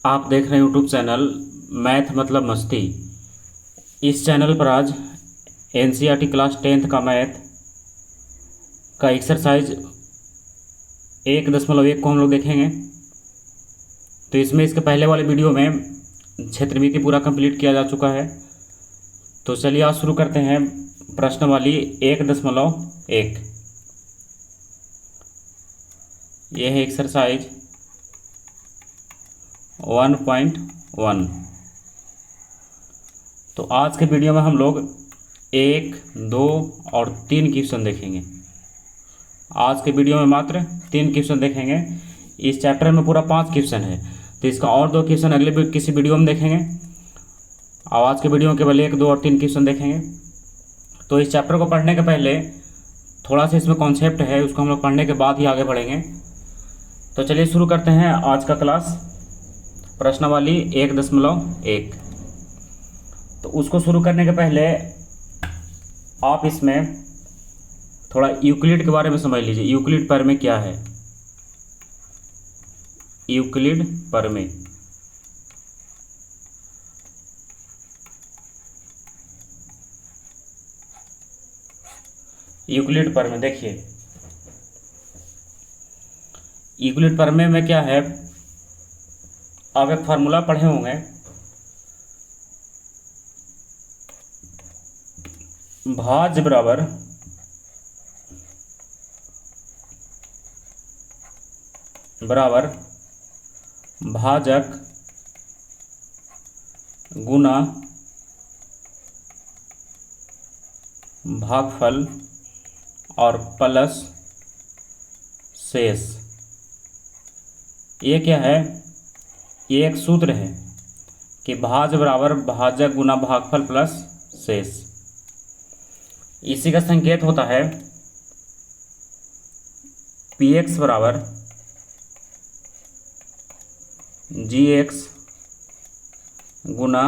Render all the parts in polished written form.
आप देख रहे हैं यूट्यूब चैनल मैथ मतलब मस्ती। इस चैनल पर आज एनसीईआरटी क्लास 10th का मैथ का एक्सरसाइज 1.1 को हम लोग देखेंगे। तो इसमें इसके पहले वाले वीडियो में क्षेत्रमिति पूरा कंप्लीट किया जा चुका है। तो चलिए आज शुरू करते हैं प्रश्नावली 1.1। यह है एक्सरसाइज 1.1। तो आज के वीडियो में हम लोग 1, 2 और 3 क्वेश्चन देखेंगे। आज के वीडियो में मात्र 3 क्वेश्चन देखेंगे। इस चैप्टर में पूरा 5 क्वेश्चन है, तो इसका और 2 क्वेश्चन अगले किसी वीडियो में देखेंगे। और आज के वीडियो में केवल 1, 2 और 3 क्वेश्चन देखेंगे। तो इस चैप्टर को पढ़ने के पहले थोड़ा सा इसमें कॉन्सेप्ट है, उसको हम लोग पढ़ने के बाद ही आगे बढ़ेंगे। तो चलिए शुरू करते हैं आज का क्लास प्रश्नावली 1.1। तो उसको शुरू करने के पहले आप इसमें थोड़ा यूक्लिड के बारे में समझ लीजिए। यूक्लिड प्रमेय क्या है? यूक्लिड प्रमेय देखिए, यूक्लिड प्रमेय में क्या है, आप एक फार्मूला पढ़े होंगे, भाज्य बराबर भाजक गुना भागफल और प्लस शेष। ये क्या है? ये एक सूत्र है कि भाज्य बराबर भाजक गुना भागफल प्लस शेष। इसी का संकेत होता है px बराबर gx गुना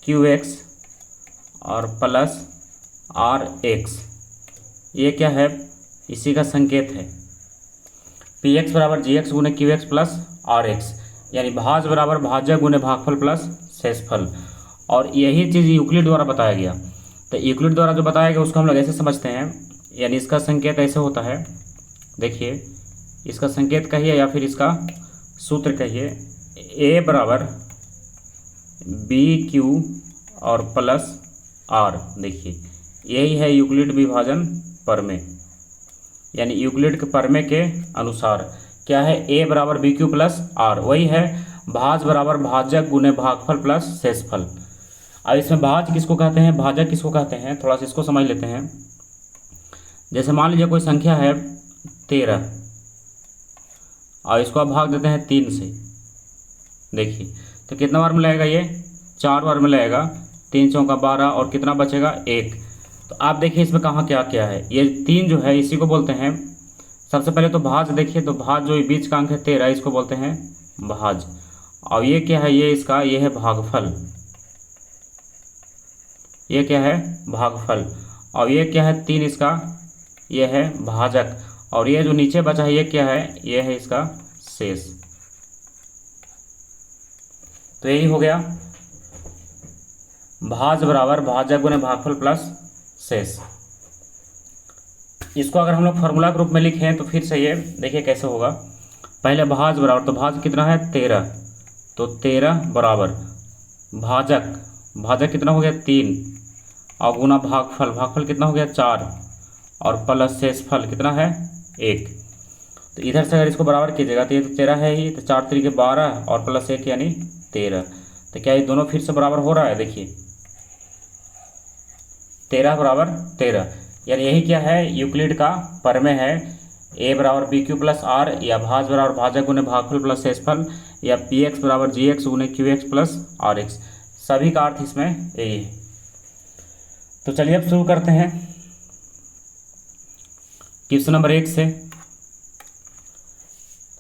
qx और प्लस rx। ये क्या है? इसी का संकेत है px बराबर gx गुने qx प्लस rx, यानी भाज्य बराबर भाजक गुने भागफल प्लस शेषफल। और यही चीज़ यूक्लिड द्वारा बताया गया। तो यूक्लिड द्वारा जो बताया गया उसको हम लोग ऐसे समझते हैं, यानी इसका संकेत ऐसे होता है। देखिए, इसका संकेत कहिए या फिर इसका सूत्र कहिए, a बराबर bq और प्लस r। देखिए, यही है यूक्लिड विभाजन प्रमेय, यानी यूक्लिड के प्रमेय के अनुसार क्या है? a बराबर bq प्लस r, वही है भाज्य बराबर भाजक गुने भागफल प्लस शेषफल। अब इसमें भाज्य किसको कहते हैं, भाजक किसको कहते हैं, थोड़ा सा इसको समझ लेते हैं। जैसे मान लीजिए कोई संख्या है 13 और इसको आप भाग देते हैं 3 से। देखिए, तो कितना बार मिलाएगा? ये 4 बार मिलाएगा। 3 चौका 12 और कितना बचेगा? 1। तो आप देखिए इसमें कहाँ क्या क्या है। ये 3 जो है इसी को बोलते हैं, सबसे पहले तो भाज्य। देखिए, तो भाज्य जो बीच का अंक है 13, इसको बोलते हैं भाज्य। और ये क्या है? ये है भागफल। ये क्या है? भागफल। और ये क्या है? 3 इसका, ये है भाजक। और ये जो नीचे बचा है ये क्या है? ये है इसका शेष। तो यही हो गया भाज्य बराबर भाजक गुने भागफल प्लस शेष। इसको अगर हम लोग फार्मूला के रूप में लिखें तो फिर से ये देखिए कैसे होगा। पहले भाज्य बराबर, तो भाज्य कितना है? 13, तो 13 बराबर भाजक कितना हो गया? 3 और गुना भागफल कितना हो गया? 4 और प्लस शेषफल कितना है? 1। तो इधर से अगर इसको बराबर कीजिएगा तो ये तो 13 है ही, तो 4 3 12 और प्लस 1 यानी 13। तो क्या ये दोनों फिर से बराबर हो रहा है? देखिए, 13 बराबर 13, यानी यही क्या है? यूक्लिड का प्रमेय है। a बराबर bq प्लस r, या भाज्य बराबर भाजक गुने भागफल प्लस शेषफल, या px बराबर gx गुने qx प्लस rx। सभी का अर्थ इसमें यही है। तो चलिए अब शुरू करते हैं क्वेश्चन नंबर 1 से।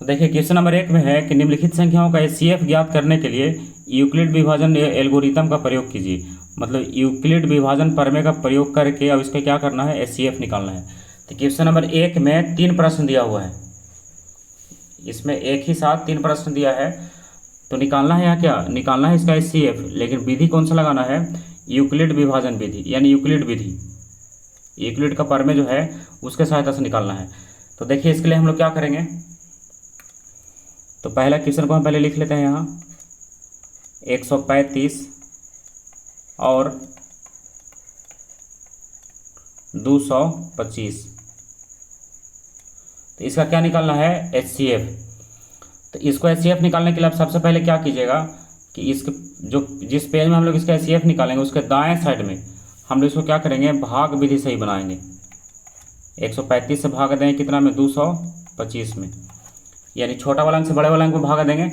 तो देखिए, क्वेश्चन नंबर 1 में है कि निम्नलिखित संख्याओं का HCF ज्ञात करने के लिए यूक्लिड विभाजन एल्गोरिथम का प्रयोग कीजिए। मतलब यूक्लिड विभाजन प्रमेय का प्रयोग करके अब इसका क्या करना है? HCF निकालना है। तो क्वेश्चन नंबर 1 में 3 प्रश्न दिया हुआ है, इसमें एक ही साथ 3 प्रश्न दिया है। तो निकालना है यहाँ क्या, निकालना है इसका HCF, लेकिन विधि कौन सा लगाना है, यूक्लिड विभाजन विधि, यानी यूक्लिड विधि, यूक्लिड का प्रमेय जो है उसके सहायता से निकालना है। तो देखिए इसके लिए हम लोग क्या करेंगे, तो पहला क्वेश्चन को हम पहले लिख लेते हैं यहाँ 135 और 225, तो इसका क्या निकालना है, HCF। तो इसको HCF निकालने के लिए आप सबसे पहले क्या कीजिएगा कि इसके जो जिस पेज में हम लोग इसका HCF निकालेंगे उसके दाएं साइड में हम लोग इसको क्या करेंगे, भाग विधि से ही बनाएंगे। 135 से भाग देंगे कितना में, 225 में, यानी छोटा वाला अंक से बड़े वाला अंक को भाग देंगे।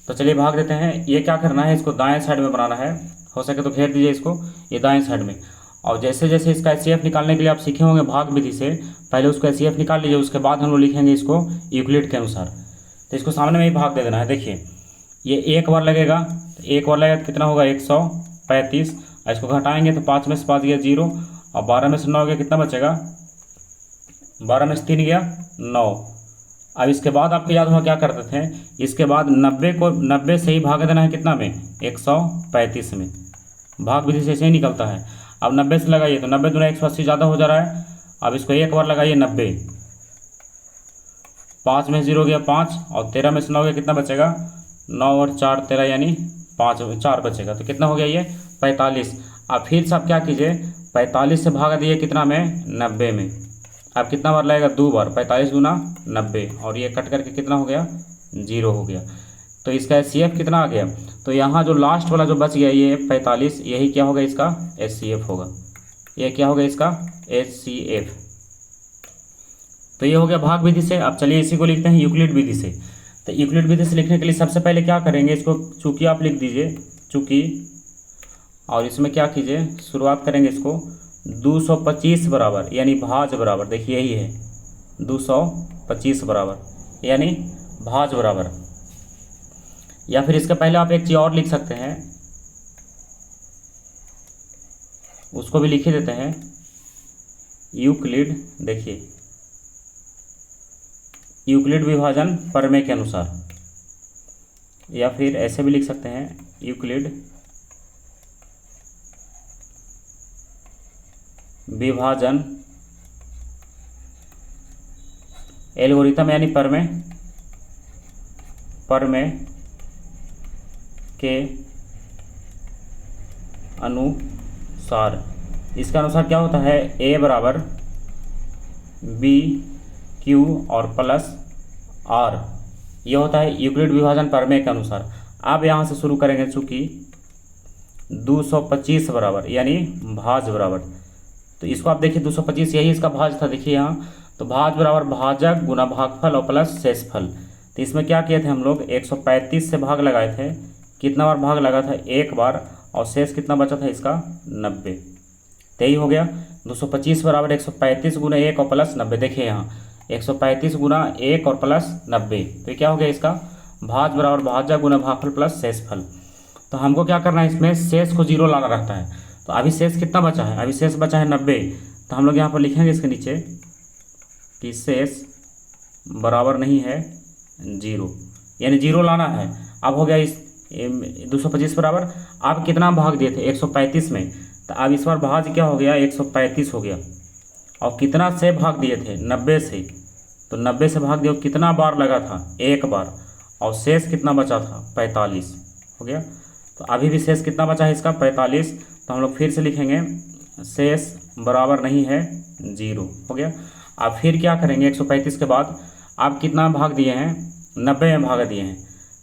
तो चलिए भाग देते हैं। ये क्या करना है, इसको दाएं साइड में बनाना है, हो सके तो घेर दीजिए इसको, ये दाएं साइड में। और जैसे जैसे इसका HCF निकालने के लिए आप सीखे होंगे भाग विधि से, पहले उसको HCF निकाल लीजिए, उसके बाद हम लोग लिखेंगे इसको यूक्लिड के अनुसार। तो इसको सामने में ही भाग दे देना है। देखिए ये एक बार लगेगा, तो एक बार लगेगा तो कितना होगा 135, और इसको घटाएंगे तो 5 में से 5 गया 0, और 12 में से 9 गया कितना बचेगा, 12 में से 3 गया 9। अब इसके बाद आपको याद होगा क्या करते थे, इसके बाद 90 से ही भाग देना है कितना में, 135 में। भाग विधि से ऐसे ही निकलता है। अब 90 से लगाइए तो 90 दूना 180 ज़्यादा हो जा रहा है। अब इसको एक बार लगाइए 90, 5 में 0 गया 5, और 13 में से 9 गया कितना बचेगा, 9 और 4 13, यानी 4 बचेगा। तो कितना हो गया ये 45। अब फिर से आप क्या कीजिए, 45 से भाग दिए कितना में, 90 में। अब कितना बार लगेगा, 2 बार, 45 दूना 90, और ये कट करके कितना हो गया, 0 हो गया। तो इसका HCF कितना आ गया, तो यहाँ जो लास्ट वाला जो बच गया ये 45, यही क्या होगा इसका HCF होगा, ये क्या होगा इसका HCF। तो ये हो गया भाग विधि से। अब चलिए इसी को लिखते हैं यूक्लिड विधि से। तो यूक्लिड विधि से लिखने के लिए सबसे पहले क्या करेंगे, इसको चूंकि आप लिख दीजिए, चूंकि, और इसमें क्या कीजिए, शुरुआत करेंगे इसको 225 बराबर, यानी भाज बराबर, देखिए यही है 225 बराबर, यानी भाज बराबर। या फिर इसके पहले आप एक चीज़ और लिख सकते हैं, उसको भी लिख ही देते हैं, यूक्लिड, देखिए यूक्लिड विभाजन प्रमेय के अनुसार। या फिर ऐसे भी लिख सकते हैं, यूक्लिड विभाजन एल्गोरिथम, यानी प्रमेय के अनुसार। इसका अनुसार क्या होता है, A बराबर BQ और प्लस R, ये होता है यूक्लिड विभाजन प्रमेय के अनुसार। अब यहाँ से शुरू करेंगे, चूँकि 225 बराबर, यानी भाज बराबर। तो इसको आप देखिए 225 यही इसका भाज था, देखिए यहाँ, तो भाज बराबर भाजक गुना भागफल और प्लस शेषफल। तो इसमें क्या किए थे हम लोग, 135 से भाग लगाए थे, कितना बार भाग लगा था, एक बार, और शेष कितना बचा था इसका 90। तो यही हो गया 225 बराबर 135 गुना 1 और प्लस 90। देखिए यहाँ 135 गुना 1 और प्लस 90, तो क्या हो गया इसका भाज बराबर भाजक गुना भागफल प्लस शेषफल। तो हमको क्या करना है, इसमें शेष को 0 लाना रहता है। तो अभी शेष कितना बचा है, अभी शेष बचा है 90। तो हम लोग यहाँ पर लिखेंगे इसके नीचे कि शेष बराबर नहीं है 0, यानी 0 लाना है। अब हो गया इस 225 बराबर, आप कितना भाग दिए थे 135 में, तो अब इस बार भाज क्या हो गया 135 हो गया। और कितना से भाग दिए थे 90 से, तो 90 से भाग दिए, कितना बार लगा था, एक बार, और शेष कितना बचा था 45 हो गया। तो अभी भी शेष कितना बचा है इसका 45। तो हम लोग फिर से लिखेंगे शेष बराबर नहीं है 0 हो गया। अब फिर क्या करेंगे, 135 के बाद आप कितना भाग दिए हैं, 90 में भाग दिए हैं,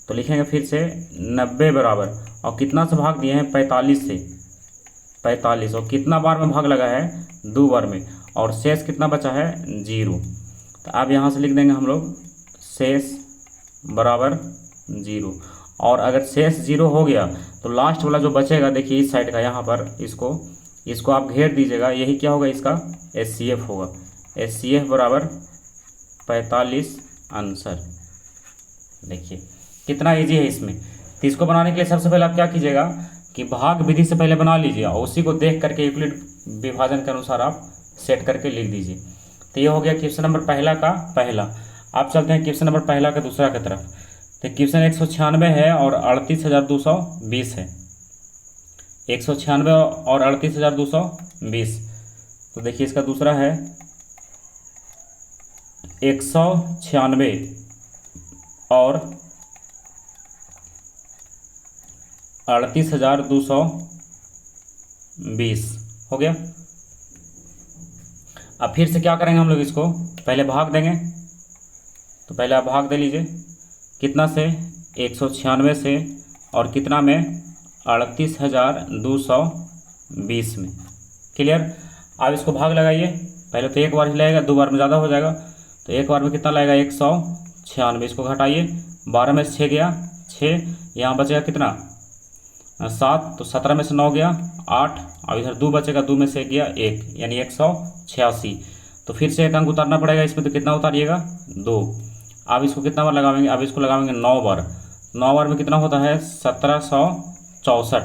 तो लिखेंगे फिर से 90 बराबर, और कितना से भाग दिए हैं 45 से, 45, और कितना बार में भाग लगा है 2 बार में, और शेष कितना बचा है 0। तो अब यहाँ से लिख देंगे हम लोग शेष बराबर 0। और अगर शेष 0 हो गया तो लास्ट वाला जो बचेगा, देखिए इस साइड का, यहाँ पर इसको आप घेर दीजिएगा, यही क्या होगा इसका HCF होगा। HCF बराबर 45 आंसर। देखिए कितना इजी है इसमें। तो इसको बनाने के लिए सबसे पहले आप क्या कीजिएगा कि भाग विधि से पहले बना लीजिए, और उसी को देख करके यूक्लिड विभाजन के अनुसार आप सेट करके लिख दीजिए। तो ये हो गया क्वेश्चन नंबर पहला का पहला। आप चलते हैं क्वेश्चन नंबर पहला का दूसरा की तरफ। तो क्वेश्चन 196 है और 38,220 है। 196 और 38,220। तो देखिए इसका दूसरा है 196 और 38,220 हो गया। अब फिर से क्या करेंगे हम लोग, इसको पहले भाग देंगे। तो पहले आप भाग दे लीजिए, कितना से 196 से और कितना में 38,220 में। क्लियर। अब इसको भाग लगाइए, पहले तो एक बार ही लगेगा, दो बार में ज़्यादा हो जाएगा। तो एक बार में कितना लगेगा 196, इसको घटाइए, 12 में से 6 गया 6, यहाँ बचेगा कितना 7, तो 17 में से 9 गया 8, और इधर 2 बचेगा, 2 में से गया 1, यानी 186। तो फिर से एक अंक उतारना पड़ेगा इसमें, तो कितना उतारिएगा 2। अब इसको कितना बार लगाएंगे, अब इसको लगाएंगे 9 बार। 9 बार में कितना होता है 1764।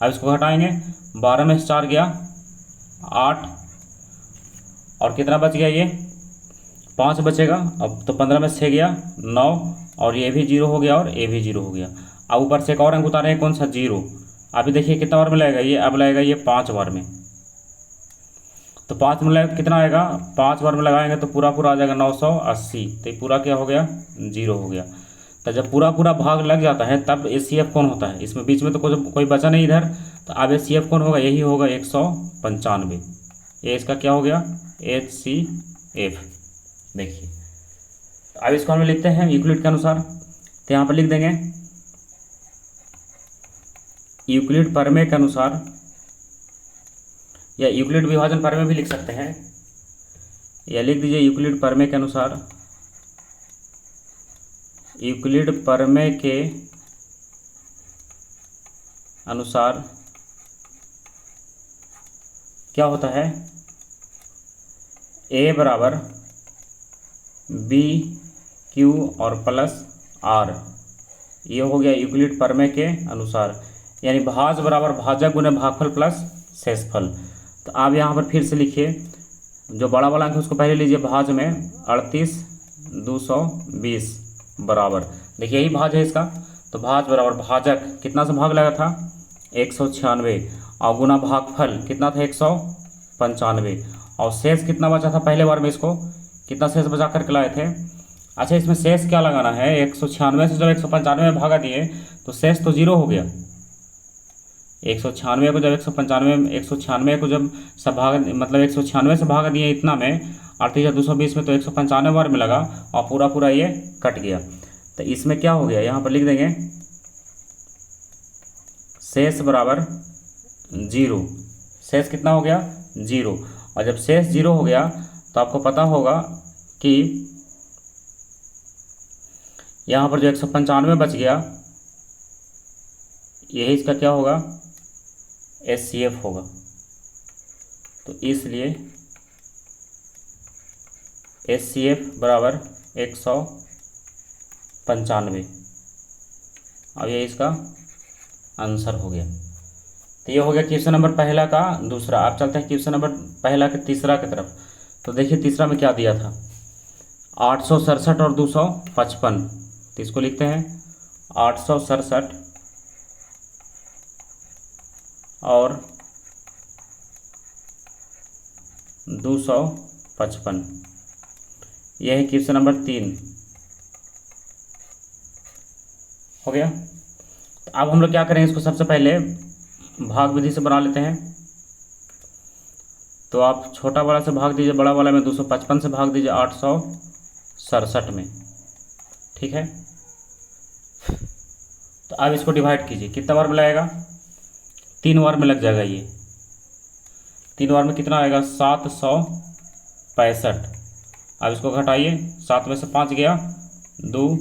अब इसको घटाएंगे, 12 में से 4 गया 8, और कितना बच गया ये 5 बचेगा। अब तो 15 में से 6 गया 9, और ये भी 0 हो गया और ये भी 0 हो गया। अब ऊपर से एक और अंक उतारे हैं, कौन सा 0। अभी देखिए कितना बार में लगेगा ये, अब लगेगा ये 5 बार में। तो 5 में लगेगा कितना आएगा, 5 बार में लगाएंगे तो पूरा पूरा आ जाएगा 980। तो ये पूरा क्या हो गया 0 हो गया। तो जब पूरा पूरा भाग लग जाता है तब HCF कौन होता है, इसमें बीच में तो कोई बचा नहीं इधर। तो अब HCF कौन होगा, यही होगा 195। ये इसका क्या हो गया HCF। देखिए अब इसको हम लिखते हैं यूक्लिड के अनुसार। तो यहाँ पर लिख देंगे यूक्लिड प्रमेय के अनुसार, या यूक्लिड विभाजन प्रमेय भी लिख सकते हैं, या लिख दीजिए यूक्लिड प्रमेय के अनुसार। यूक्लिड प्रमेय के अनुसार क्या होता है, A बराबर BQ और प्लस R। ये हो गया यूक्लिड प्रमेय के अनुसार, यानी भाज बराबर भाजक गुने भागफल प्लस शेषफल। तो आप यहाँ पर फिर से लिखिए, जो बड़ा वाला अंक है उसको पहले लीजिए, भाज में 38,220 बराबर, देखिए यही भाज है इसका। तो भाज बराबर भाजक कितना से भाग लगा था 196, और गुना भागफल कितना था 195, और शेष कितना बचा था पहले बार में, इसको कितना शेष बचा करके लाए थे। अच्छा इसमें शेष क्या लगाना है, 196 से जब 195 में भागा दिए तो शेष तो 0 हो गया। 196 को जब 196 को जब सब भाग, मतलब 196 से भाग दिए इतना में 38,220 में, तो 195 बार में लगा और पूरा पूरा ये कट गया। तो इसमें क्या हो गया, यहाँ पर लिख देंगे शेष बराबर 0। शेष कितना हो गया 0, और जब शेष 0 हो गया तो आपको पता होगा कि यहाँ पर जो 195 बच गया, यही इसका क्या होगा HCF होगा। तो इसलिए HCF बराबर 195, अब ये इसका आंसर हो गया। तो ये हो गया क्वेश्चन नंबर पहला का दूसरा। आप चलते हैं क्वेश्चन नंबर पहला के तीसरा की तरफ। तो देखिए तीसरा में क्या दिया था, 867 और 255। तो इसको लिखते हैं 867 और 255। यह है क्वेश्चन नंबर 3 हो गया। तो अब हम लोग क्या करेंगे, इसको सबसे पहले भाग विधि से बना लेते हैं। तो आप छोटा वाला से भाग दीजिए, बड़ा वाला में 255 से भाग दीजिए 867 में, ठीक है। तो अब इसको डिवाइड कीजिए, कितना बार में लगेगा 3 बार में लग जाएगा। ये 3 बार में कितना आएगा 765। अब इसको घटाइए, 7 में से 5 गया 2,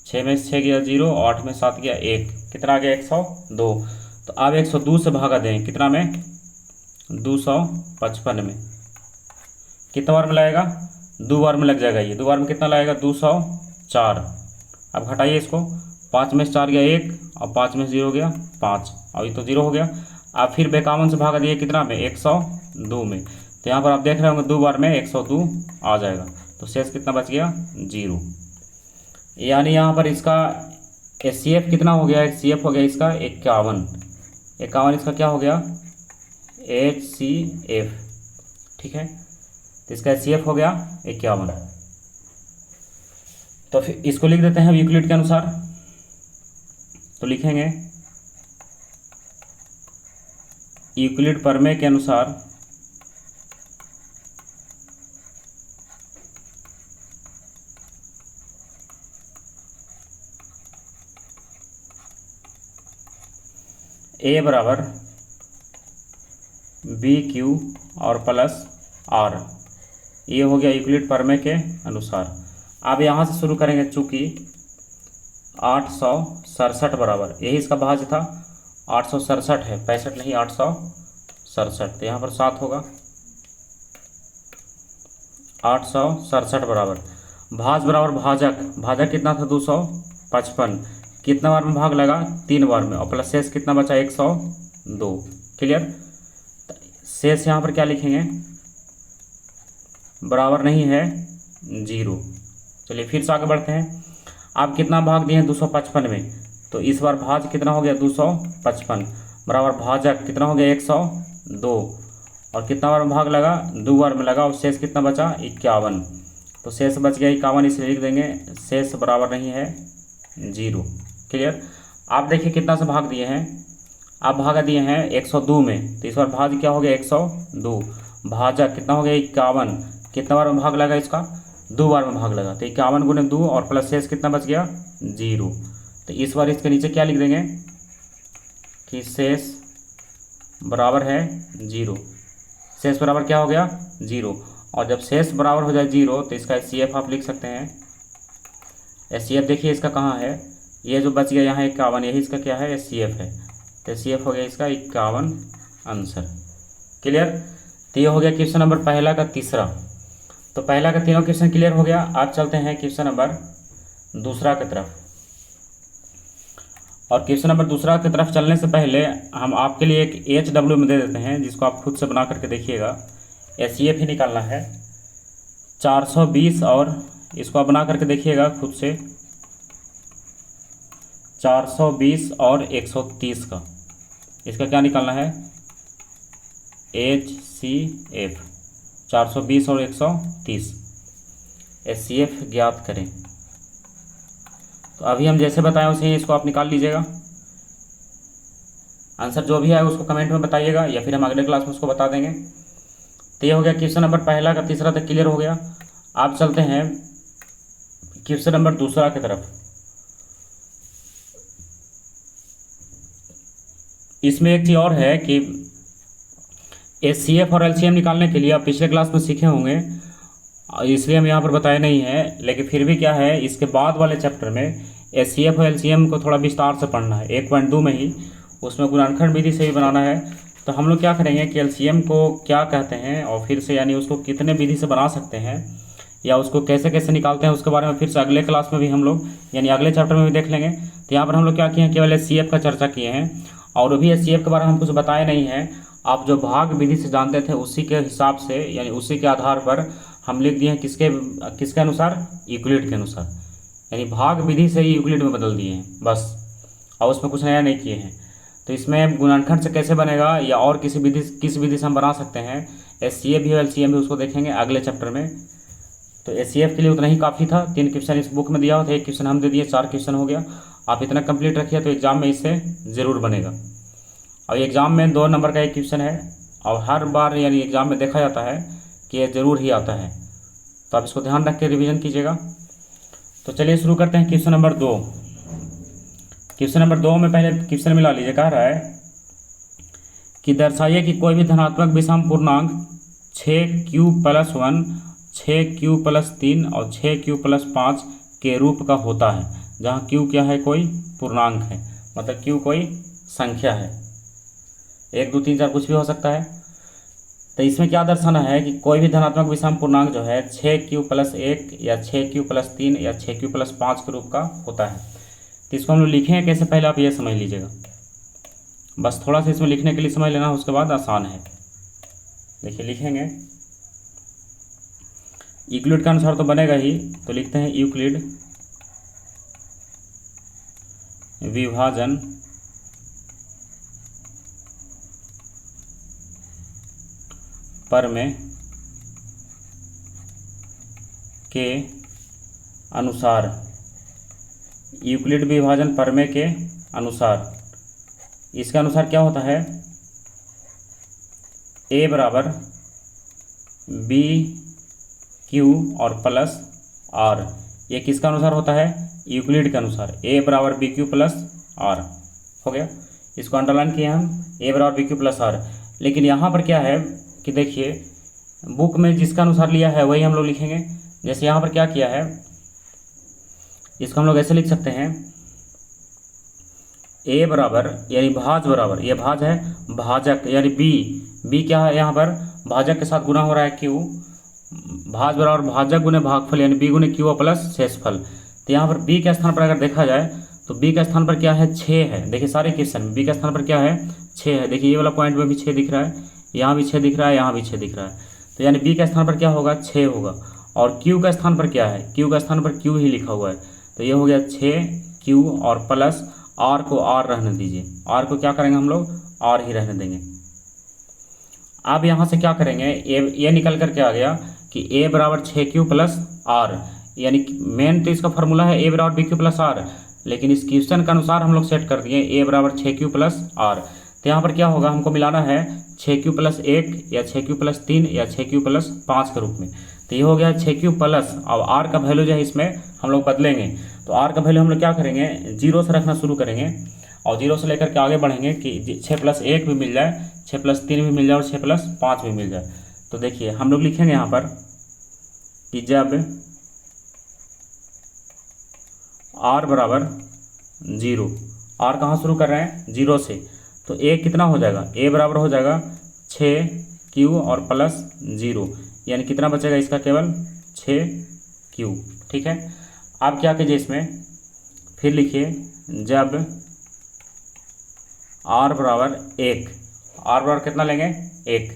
6 में से 6 गया 0, 8 में 7 गया 1, कितना आ गया 102। तो अब 102 से भागा दें कितना में 255 में, कितना बार में लगेगा 2 बार में लग जाएगा। ये 2 बार में कितना लगेगा 204। अब घटाइए इसको, 5 में से 4 गया 1, और 5 में से 0 गया 5, और ये तो 0 हो गया। आप फिर 51 से भागा दिए कितना में 102 में। तो यहाँ पर आप देख रहे होंगे 2 बार में 102 आ जाएगा। तो शेष कितना बच गया 0। यानी यहाँ पर इसका HCF कितना हो गया, HCF हो गया इसका 51, 51 इसका क्या हो गया HCF, ठीक है। तो इसका HCF हो गया 51। तो फिर इसको लिख देते हैं यूक्लिड के अनुसार। तो लिखेंगे यूक्लिड प्रमेय के अनुसार A बराबर BQ और प्लस R, ये हो गया यूक्लिड प्रमेय के अनुसार। अब यहाँ से शुरू करेंगे, चूँकि 867 बराबर, यही इसका भाज्य था, 867 है, 65 नहीं 867, तो यहाँ पर 7 होगा। 867 बराबर भाज बराबर भाजक, भाजक कितना था 255, कितना बार में भाग लगा 3 बार में, और प्लस शेष कितना बचा 102। क्लियर। शेष यहाँ पर क्या लिखेंगे, बराबर नहीं है 0। चलिए फिर से आगे बढ़ते हैं। आप कितना भाग दिए हैं 255 में, तो इस बार भाज कितना हो गया 255 बराबर भाजक कितना हो गया 102, और कितना बार में भाग लगा 2 बार में लगा, और शेष कितना बचा 51। तो शेष बच गया 51, इसलिए लिख देंगे शेष बराबर नहीं है 0। क्लियर। आप देखिए कितना से भाग दिए हैं, आप भागा दिए हैं 102 में, तो इस बार भाज क्या हो गया 102, भाजक कितना हो गया 51, कितना बार में भाग लगा इसका 2 बार में भाग लगा, तो 51 गुने 2 और प्लस शेष कितना बच गया 0। तो इस बार इसके नीचे क्या लिख देंगे कि शेष बराबर है 0, शेष बराबर क्या हो गया 0। और जब शेष बराबर हो जाए 0 तो इसका HCF आप लिख सकते हैं। HCF देखिए इसका कहाँ है, ये जो बच गया यहाँ 51, यही इसका क्या है HCF है, तो HCF हो गया इसका 51 आंसर। क्लियर। तो ये हो गया क्वेश्चन नंबर पहला का तीसरा। तो पहला का तीनों क्वेश्चन क्लियर हो गया। आप चलते हैं क्वेश्चन नंबर दूसरा की तरफ। और क्वेश्चन नंबर दूसरा की तरफ चलने से पहले हम आपके लिए एक HW में दे देते हैं, जिसको आप खुद से बना करके देखिएगा। HCF ही निकालना है 420, और इसको आप बना करके देखिएगा खुद से 420 और 130 का, इसका क्या निकालना है HCF, 420 और 130 HCF ज्ञात करें। तो अभी हम जैसे बताएं उसे ही इसको आप निकाल लीजिएगा। आंसर जो भी है उसको कमेंट में बताइएगा, या फिर हम अगले क्लास में उसको बता देंगे। तो ये हो गया क्वेश्चन नंबर पहला का तीसरा तक क्लियर हो गया। आप चलते हैं क्वेश्चन नंबर दूसरा की तरफ। इसमें एक चीज़ और है कि HCF और LCM निकालने के लिए आप पिछले क्लास में सीखे होंगे, इसलिए हम यहाँ पर बताए नहीं है, लेकिन फिर भी क्या है, इसके बाद वाले चैप्टर में HCF और LCM को थोड़ा विस्तार से पढ़ना है, 1.2 में ही, उसमें गुणनखंड विधि से भी बनाना है। तो हम लोग क्या करेंगे कि LCM को क्या कहते हैं, और फिर से यानी उसको कितने विधि से बना सकते हैं, या उसको कैसे कैसे निकालते हैं, उसके बारे में फिर से अगले क्लास में भी हम लोग यानी अगले चैप्टर में भी देख लेंगे। तो यहाँ पर हम लोग क्या किए हैं, केवल HCF का चर्चा किए हैं, और भी HCF के बारे में हम कुछ बताए नहीं हैं। आप जो भाग विधि से जानते थे उसी के हिसाब से यानी उसी के आधार पर हम लिख दिए हैं, किसके अनुसार, यूक्लिड के अनुसार, यानी भाग विधि से ही यूक्लिड में बदल दिए हैं बस, और उसमें कुछ नया नहीं किए हैं। तो इसमें गुणनखंड से कैसे बनेगा या और किस विधि से हम बना सकते हैं, HCF भी और LCM भी, उसको देखेंगे अगले चैप्टर में। तो HCF के लिए उतना ही काफ़ी था, 3 क्वेश्चन इस बुक में दिया हुआ था, 1 क्वेश्चन हम दे दिए, 4 क्वेश्चन हो गया। आप इतना कंप्लीट रखिए तो एग्जाम में इससे ज़रूर बनेगा। और एग्ज़ाम में 2 नंबर का एक क्वेश्चन है, और हर बार यानी एग्ज़ाम में देखा जाता है कि ये ज़रूर ही आता है, तो आप इसको ध्यान रख के रिविज़न कीजिएगा। तो चलिए शुरू करते हैं क्वेश्चन नंबर 2। क्वेश्चन नंबर 2 में पहले क्वेश्चन मिला लीजिए। कह रहा है कि दर्शाइए कि कोई भी धनात्मक विषम पूर्णांक 6q+1, 6q+3 और 6q+5 के रूप का होता है, जहाँ q क्या है, कोई पूर्णांक है, मतलब q कोई संख्या है, 1 2 3 4 कुछ भी हो सकता है। तो इसमें क्या दर्शाना है कि कोई भी धनात्मक विषम पूर्णांक जो है 6q+1 या 6q+3 या 6q+5 के रूप का होता है। तो इसको हम लोग लिखेंगे कैसे, पहले आप ये समझ लीजिएगा, बस थोड़ा सा इसमें लिखने के लिए समझ लेना, उसके बाद आसान है। देखिए लिखेंगे, यूक्लिड के अनुसार तो बनेगा ही, तो लिखते हैं यूक्लिड विभाजन प्रमेय के अनुसार, यूक्लिड विभाजन प्रमेय के अनुसार, इसके अनुसार क्या होता है, a बराबर बी क्यू और प्लस आर, ये किसका अनुसार होता है, यूक्लिड के अनुसार, a बराबर बी क्यू प्लस आर। हो गया, इसको अंडरलाइन किए हम, a बराबर बी क्यू प्लस आर। लेकिन यहाँ पर क्या है कि देखिए, बुक में जिसका अनुसार लिया है वही हम लोग लिखेंगे। जैसे यहाँ पर क्या किया है, इसको हम लोग ऐसे लिख सकते हैं, a बराबर यानी भाज बराबर, ये भाज है, भाजक यानी b क्या है, यहाँ पर भाजक के साथ गुना हो रहा है q, भाज बराबर भाजक गुने भागफल यानी b गुने q प्लस शेषफल। तो यहाँ पर b के स्थान पर अगर देखा जाए तो b के स्थान पर क्या है, 6 है। देखिए सारे क्वेश्चन में b के स्थान पर क्या है, 6 है। देखिए ये वाला पॉइंट में भी 6 दिख रहा है, यहाँ भी 6 दिख रहा है, यहाँ भी 6 दिख रहा है। तो यानी b के स्थान पर क्या होगा, 6 होगा। और q का स्थान पर क्या है, q का स्थान पर q ही लिखा हुआ है। तो ये हो गया 6q और प्लस r को r रहने दीजिए, r को क्या करेंगे हम लोग, r ही रहने देंगे। अब यहाँ से क्या करेंगे, ये निकल कर के आ गया कि a बराबर 6q प्लस r, यानी मेन तो इसका फार्मूला है a बराबर बी क्यू प्लस आर, लेकिन इस क्वेश्चन के अनुसार हम लोग सेट कर दिए a बराबर 6q प्लस आर। तो यहाँ पर क्या होगा, हमको मिलाना है 6q प्लस 1 या 6q प्लस 3 या 6q प्लस 5 के रूप में। तो ये हो गया 6q प्लस, अब r का वैल्यू जो है इसमें हम लोग बदलेंगे। तो r का वैल्यू हम लोग क्या करेंगे, 0 से रखना शुरू करेंगे और 0 से लेकर के आगे बढ़ेंगे कि 6 प्लस 1 भी मिल जाए, 6 प्लस 3 भी मिल जाए और 6 प्लस 5 भी मिल जाए। तो देखिए हम लोग लिखेंगे यहाँ पर कि जब r बराबर 0, r कहाँ शुरू कर रहे हैं, 0 से, तो a कितना हो जाएगा, a बराबर हो जाएगा 6q और प्लस 0, यानी कितना बचेगा इसका, केवल 6q। ठीक है, अब क्या कीजिए इसमें, फिर लिखिए जब r बराबर 1, r बराबर कितना लेंगे, 1।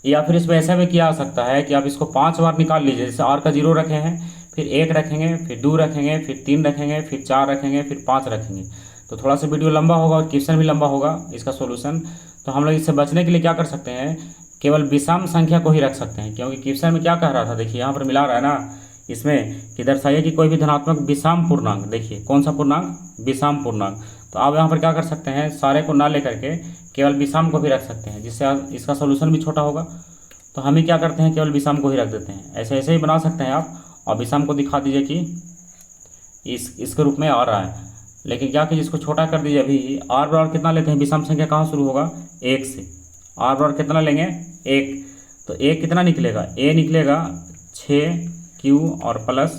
या फिर इसमें ऐसा भी किया जा सकता है कि आप इसको 5 बार निकाल लीजिए। जैसे r का 0 रखे हैं, फिर 1 रखेंगे, फिर 2 रखेंगे, फिर 3 रखेंगे, फिर 4 रखेंगे, फिर 5 रखेंगे। तो थोड़ा सा वीडियो लंबा होगा और क्वेश्चन भी लंबा होगा इसका सॉल्यूशन। तो हम लोग इससे बचने के लिए क्या कर सकते हैं, केवल विषम संख्या को ही रख सकते हैं, क्योंकि क्वेश्चन में क्या कह रहा था, देखिए यहाँ पर मिला रहा है ना इसमें कि दर्शाइए कि कोई भी धनात्मक विषम पूर्णांक, देखिए कौन सा पूर्णांक, विषम पूर्णांक। तो आप यहाँ पर क्या कर सकते हैं, सारे को ना लेकर के केवल विषम को भी रख सकते हैं, जिससे इसका सोल्यूशन भी छोटा होगा। तो हम ही क्या करते हैं, केवल विषम को ही रख देते हैं। ऐसे ऐसे ही बना सकते हैं आप, और विषम को दिखा दीजिए कि इसके रूप में आ रहा है। लेकिन क्या कीजिए, इसको छोटा कर दीजिए। अभी r बराबर कितना लेते हैं, विषम संख्या कहाँ शुरू होगा, 1 से। r बराबर कितना लेंगे, 1। तो a कितना निकलेगा, a निकलेगा 6q और प्लस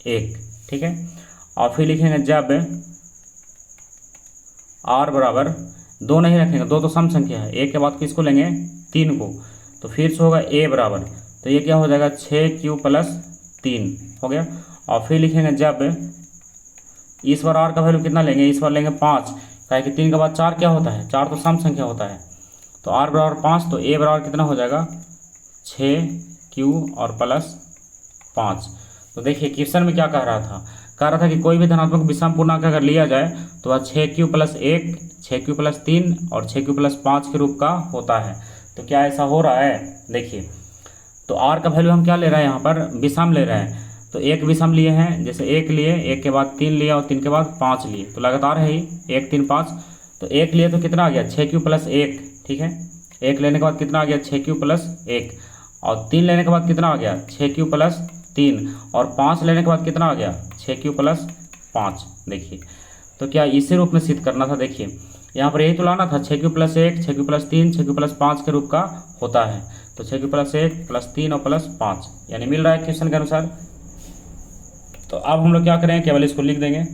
1। ठीक है, और फिर लिखेंगे जब r बराबर 2 नहीं रखेंगे, 2 तो सम संख्या है, 1 के बाद किसको लेंगे, 3 को। तो फिर से होगा a बराबर, तो ये क्या हो जाएगा 6q प्लस 3 हो गया। और फिर लिखेंगे जब, इस बार r का वैल्यू कितना लेंगे, इस बार लेंगे 5, काहे कि 3 के बाद 4 क्या होता है, 4 तो सम संख्या होता है। तो r बराबर 5, तो a बराबर कितना हो जाएगा 6q और प्लस 5। तो देखिए क्वेश्चन में क्या कह रहा था कि कोई भी धनात्मक विषम पूर्णांक अगर लिया जाए तो वह 6q प्लस 1, 6q प्लस 3 और 6q प्लस 5 के रूप का होता है। तो क्या ऐसा हो रहा है, देखिए तो r का वैल्यू हम क्या ले रहे हैं, यहाँ पर विषम ले रहे हैं। तो एक विषम लिए हैं, जैसे 1 लिए, 1 के बाद 3 लिया और 3 के बाद 5 लिए, तो लगातार है ही 1 3 5। तो 1 लिए तो कितना आ गया, 6q प्लस 1। ठीक है, 1 लेने के बाद कितना आ गया, 6q प्लस 1, और 3 लेने के बाद कितना आ गया, 6q प्लस 3, और 5 लेने के बाद कितना आ गया, 6q प्लस 5। देखिए तो क्या इसी रूप में सिद्ध करना था। देखिए यहाँ पर यही तो लाना था, 6q plus 1, 6q plus 3, 6q plus 5 के रूप का होता है। तो 6q प्लस 1 प्लस 3 और प्लस 5 यानी मिल रहा है क्वेश्चन के अनुसार। तो अब हम लोग क्या करेंगे, केवल इसको लिख देंगे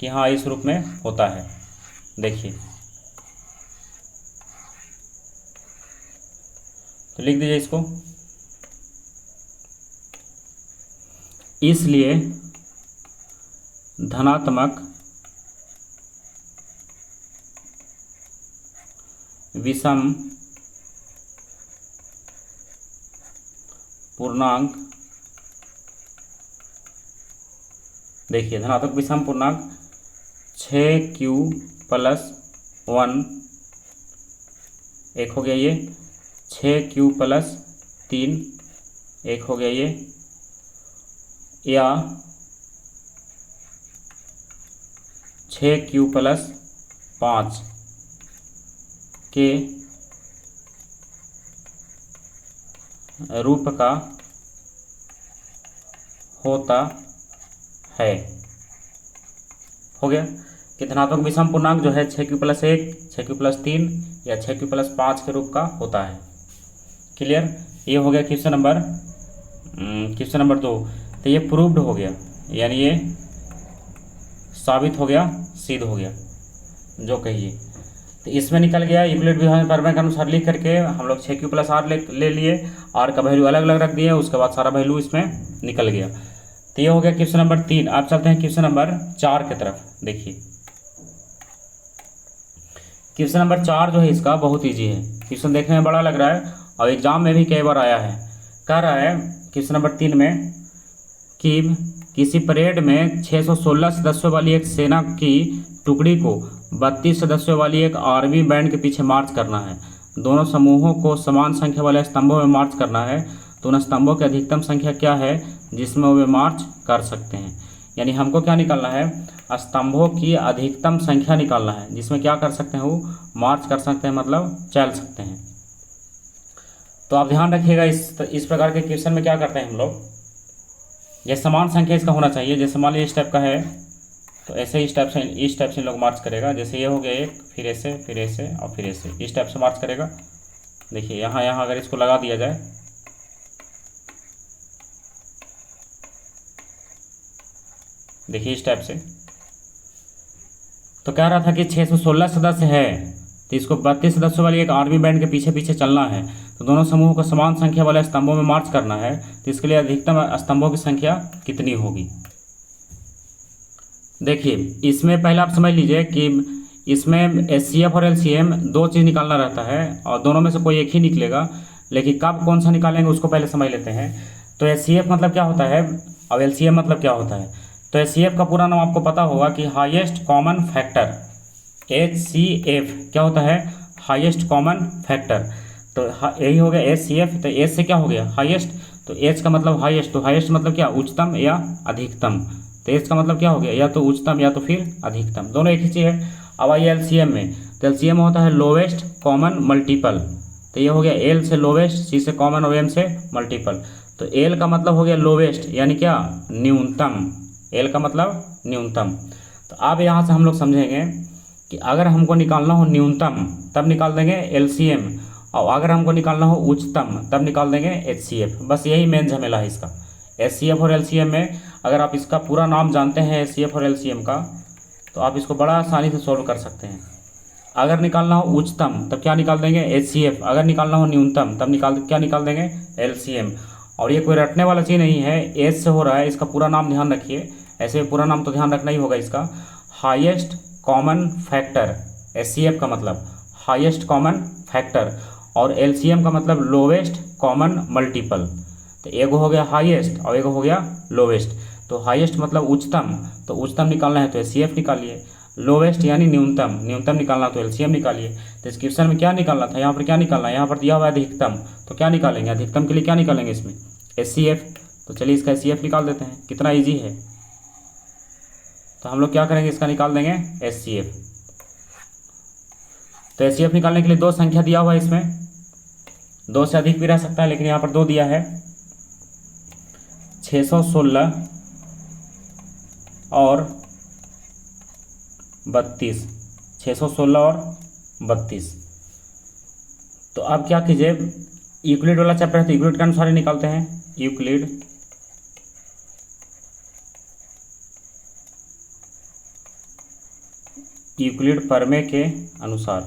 कि हाँ इस रूप में होता है। देखिए तो लिख दीजिए इसको, इसलिए धनात्मक विषम पूर्णांक देखिए धनात्मक विषम पूर्णांक 6q+1 एक हो गया ये, 6q+3 एक हो गया ये, या 6q+5 के रूप का होता है। हो गया कि धनात्मक विषम पूर्णांक जो है 6q+1, 6q+3 या 6q+5 के रूप का होता है। क्लियर? ये हो गया क्वेश्चन नंबर 2। तो ये प्रूव्ड हो गया, यानी ये साबित हो गया, सिद्ध हो गया जो कहिए। तो इसमें निकल गया यूक्लिड विभाजन प्रमेय के अनुसार लिख करके हम लोग 6q+r ले लिए, r का वैल्यू अलग अलग रख दिए, उसके बाद सारा वैल्यू इसमें निकल गया। तो ये हो गया क्वेश्चन नंबर 3। अब चलते हैं क्वेश्चन नंबर 4 की तरफ। देखिए क्वेश्चन नंबर 4 जो है इसका बहुत ईजी है। क्वेश्चन देखने में बड़ा लग रहा है और एग्जाम में भी कई बार आया है। कह रहा है क्वेश्चन नंबर 3 में कि किसी परेड में 616 सदस्यों वाली एक सेना की टुकड़ी को 32 सदस्यों वाली एक आर्मी बैंड के पीछे मार्च करना है। दोनों समूहों को समान संख्या वाले स्तंभों में मार्च करना है, तो उन स्तंभों की अधिकतम संख्या क्या है जिसमें वे मार्च कर सकते हैं। यानी हमको क्या निकालना है, स्तंभों की अधिकतम संख्या निकालना है जिसमें क्या कर सकते हैं, वो मार्च कर सकते हैं, मतलब चल सकते हैं। तो आप ध्यान रखिएगा इस प्रकार के क्वेश्चन में क्या करते हैं हम लोग, ये समान संख्या इसका होना चाहिए। जैसे मान लीजिए इस टाइप का है तो ऐसे इस टाइप से लोग मार्च करेगा। जैसे ये हो गया एक, फिर ऐसे और फिर ऐसे, इस टाइप से मार्च करेगा। देखिए यहाँ अगर इसको लगा दिया जाए, देखिए इस टाइप से, तो कह रहा था कि 616 सदस्य है तो इसको 32 सदस्यों वाली एक आर्मी बैंड के पीछे पीछे चलना है, तो दोनों समूहों को समान संख्या वाले स्तंभों में मार्च करना है, तो इसके लिए अधिकतम स्तंभों की संख्या कितनी होगी। देखिए इसमें पहले आप समझ लीजिए कि इसमें HCF और LCM दो चीज़ निकालना रहता है और दोनों में से कोई एक ही निकलेगा, लेकिन कब कौन सा निकालेंगे उसको पहले समझ लेते हैं। तो HCF मतलब क्या होता है और LCM मतलब क्या होता है। तो HCF का पूरा नाम आपको पता होगा कि हाईएस्ट कॉमन फैक्टर। HCF क्या होता है, हाईएस्ट कॉमन फैक्टर। तो यही हो गया HCF। तो H से क्या हो गया, हाईएस्ट, तो H का मतलब हाईएस्ट, तो हाईएस्ट मतलब क्या, उच्चतम या अधिकतम। तो H का मतलब क्या हो गया, या तो उच्चतम या तो फिर अधिकतम, दोनों एक ही चीज़ है। अब आइए LCM में, तो LCM होता है लोवेस्ट कॉमन मल्टीपल। तो ये हो गया L से लोवेस्ट, C से कॉमन और M से मल्टीपल। तो L का मतलब हो गया लोवेस्ट, यानी क्या, न्यूनतम। L का मतलब न्यूनतम। तो अब यहाँ से हम लोग समझेंगे कि अगर हमको निकालना हो न्यूनतम तब निकाल देंगे LCM, और अगर हमको निकालना हो उच्चतम तब निकाल देंगे HCF। बस यही मेन झमेला है इसका। HCF और LCM में अगर आप इसका पूरा नाम जानते हैं HCF और LCM का, तो आप इसको बड़ा आसानी से सोल्व कर सकते हैं। अगर निकालना हो उच्चतम तब क्या निकाल देंगे, HCF। अगर निकालना हो न्यूनतम तब क्या निकाल देंगे, LCM। और ये कोई रटने वाला चीज़ नहीं है, एच से हो रहा है। इसका पूरा नाम ध्यान रखिए, ऐसे पूरा नाम तो ध्यान रखना ही होगा इसका। हाईएस्ट कॉमन फैक्टर, HCF का मतलब हाईएस्ट कॉमन फैक्टर, और LCM का मतलब लोवेस्ट कॉमन मल्टीपल। तो एक हो गया हाईएस्ट और एक हो गया लोवेस्ट। तो हाईएस्ट मतलब उच्चतम, तो उच्चतम निकालना है तो HCF निकालिए। लोवेस्ट यानी न्यूनतम, न्यूनतम निकालना तो LCM निकालिए। तो इस क्वेश्चन में क्या निकालना था, यहाँ पर क्या निकालना है, यहाँ पर दिया हुआ है अधिकतम, तो क्या निकालेंगे, अधिकतम के लिए क्या निकालेंगे इसमें, HCF। तो चलिए इसका HCF निकाल देते हैं, कितना ईजी है। तो हम लोग क्या करेंगे, इसका निकाल देंगे HCF। तो HCF निकालने के लिए दो संख्या दिया हुआ है इसमें, दो से अधिक भी रह सकता है लेकिन यहाँ पर दो दिया है, 616 और 32, 616 और 32। तो अब क्या कीजिए, यूक्लिड वाला चैप्टर है तो यूक्लिड के अनुसार ही निकालते हैं। यूक्लिड प्रमेय के अनुसार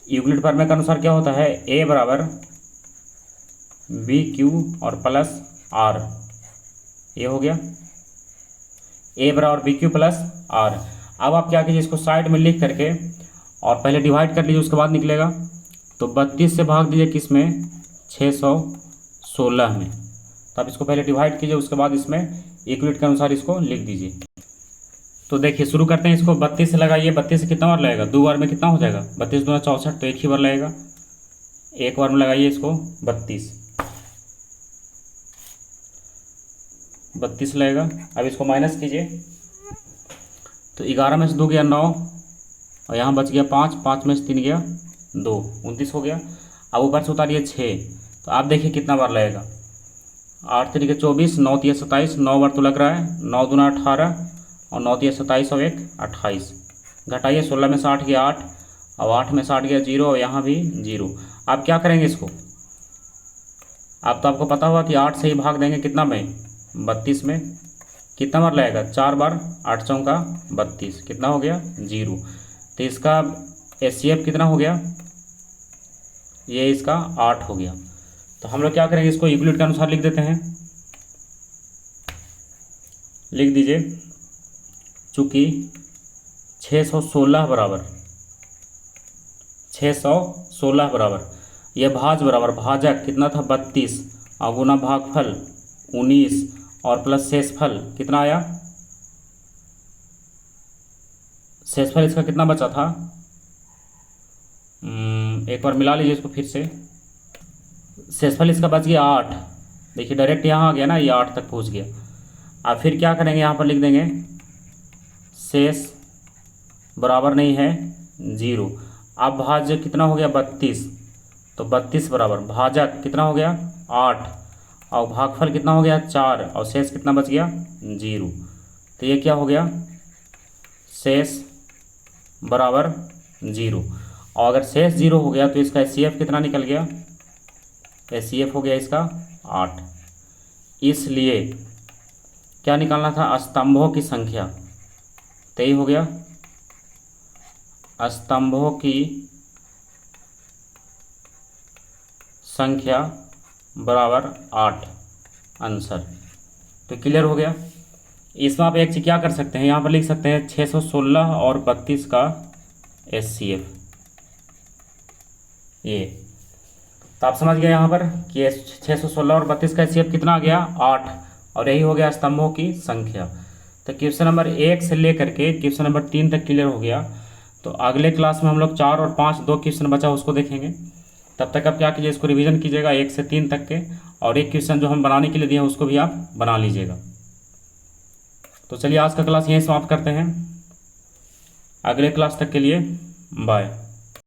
यूक्लिड प्रमेय के अनुसार क्या होता है, A बराबर BQ और प्लस R। ये हो गया A बराबर BQ प्लस R। अब आप क्या कीजिए, इसको साइड में लिख करके और पहले डिवाइड कर लीजिए, उसके बाद निकलेगा। तो 32 से भाग दीजिए किस में, 616 में। तो आप इसको पहले डिवाइड कीजिए, उसके बाद इसमें यूक्लिड के अनुसार इसको लिख दीजिए। तो देखिए शुरू करते हैं इसको। 32 से लगाइए, 32 से कितना बार लगेगा, 2 बार में कितना हो जाएगा, 32 दूना 64, तो एक ही बार लगेगा, एक बार में लगाइए इसको। 32 लगेगा। अब इसको माइनस कीजिए, तो 11 में से 2 गया 9, और यहाँ बच गया 5, 5 में से 3 गया 2, 29 हो गया। अब ऊपर से उतारिए 6, तो आप देखिए कितना बार लगेगा, 8 3 24, 9 3 27, 9 बार तो लग रहा है, 9 दूना 18, और 9 3 27 और 1 28। घटाइए, 16 में से 8 गया 8, और 8 में से 8 गया 0, और यहाँ भी 0। आप क्या करेंगे इसको, अब तो आपको पता होगा कि 8 से ही भाग देंगे कितना में, 32 में। कितना बार लगेगा, 4 बार, 8 चौका 32, कितना हो गया 0। तो इसका HCF कितना हो गया, ये इसका 8 हो गया। तो हम लोग क्या करेंगे, इसको यूक्लिड के अनुसार लिख देते हैं। लिख दीजिए, चूँकि 616 बराबर 616 बराबर, यह भाज बराबर भाजक कितना था 32, और गुना भागफल 19, और प्लस शेषफल कितना आया, शेषफल इसका कितना बचा था, एक बार मिला लीजिए इसको फिर से। शेषफल इसका बच गया 8। देखिए डायरेक्ट यहाँ आ गया ना, ये 8 तक पहुँच गया। अब फिर क्या करेंगे, यहाँ पर लिख देंगे शेष बराबर नहीं है 0। अब भाज्य कितना हो गया 32, तो 32 बराबर भाजक कितना हो गया 8, और भागफल कितना हो गया 4, और शेष कितना बच गया 0। तो ये क्या हो गया, शेष बराबर 0। और अगर शेष 0 हो गया तो इसका HCF कितना निकल गया, HCF हो गया इसका 8। इसलिए क्या निकालना था, स्तंभों की संख्या। तो ये हो गया स्तंभों की संख्या बराबर 8 आंसर। तो क्लियर हो गया। इसमें आप एक चीज़ क्या कर सकते हैं, यहाँ पर लिख सकते हैं 616 और 32 का HCF। ये तो आप समझ गए यहाँ पर कि 616 और 32 का HCF कितना आ गया 8, और यही हो गया स्तंभों की संख्या। तो क्वेश्चन नंबर 1 से लेकर के क्वेश्चन नंबर 3 तक क्लियर हो गया। तो अगले क्लास में हम लोग 4 और 5 2 क्वेश्चन बचा उसको देखेंगे। तब तक आप क्या कीजिए, इसको रिवीजन कीजिएगा 1 से 3 तक के, और एक क्वेश्चन जो हम बनाने के लिए दिए हैं उसको भी आप बना लीजिएगा। तो चलिए आज का क्लास यहीं समाप्त करते हैं। अगले क्लास तक के लिए बाय।